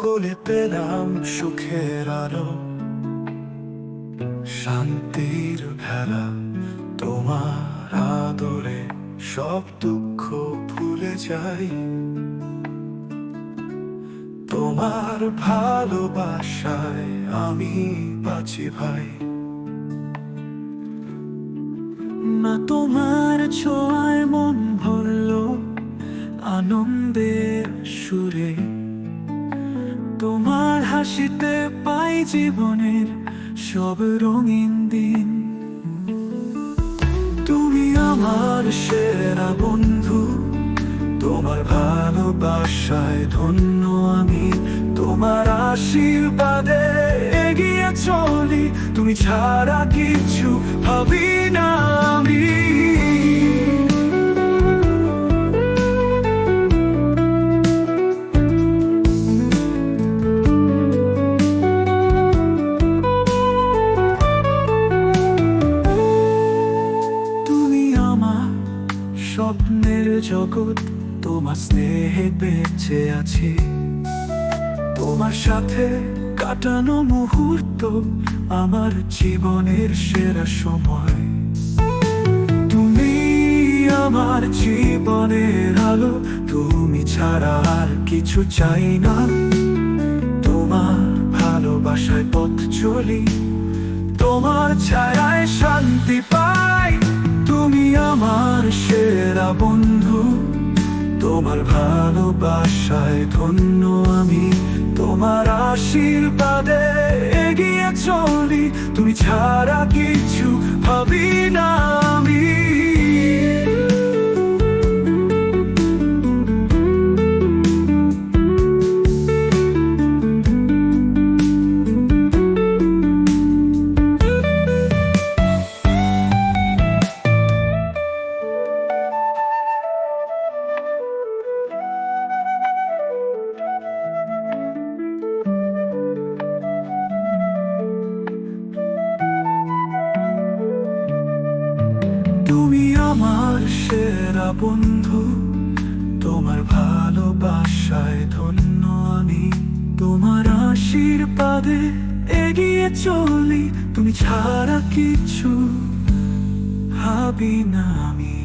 কোলে পেলাম সুখের আলো, শান্তির ভেলা। তোমার আদরে সব দুঃখ ভুলে যাই, তোমার ভালোবাসায় আমি বাঁচি ভাই। না তোমার ছোঁয়ায় মন ভরল আনন্দের সুরে, তোমার হাসিতে পাই জীবনের সব রঙিন দিন। তুমি আমার সেরা বন্ধু, তোমার ভালোবাসায় ধন্য আমি। তোমার আশীর্বাদে এগিয়ে চলি, তুমি ছাড়া কিছু ভাবি না আমি। স্বপ্নের জগৎ, তোমার স্নেহে বেঁচে আছি। তোমার সাথে কাটানো মুহূর্ত আমার জীবনের সেরা সময়। তুমি আমার জীবনের আলো, তুমি ছাড়া আর কিছু চাই না। তোমার ভালোবাসায় পথ চলি, তোমার ছায়ায় শান্তি পাই। তুমি আমার সেরা বন্ধু, তোমার ভালোবাসায় ধন্য আমি। তোমার আশীর্বাদে এগিয়ে চলি, তুমি ছাড়া কিছু ভাবি না আমি। তুমি আমার সেরা বন্ধু, তোমার ভালোবাসায় ধন্য আমি। তোমার আশীর্বাদে এগিয়ে চলি, তুমি ছাড়া কিছু ভাবি না আমি।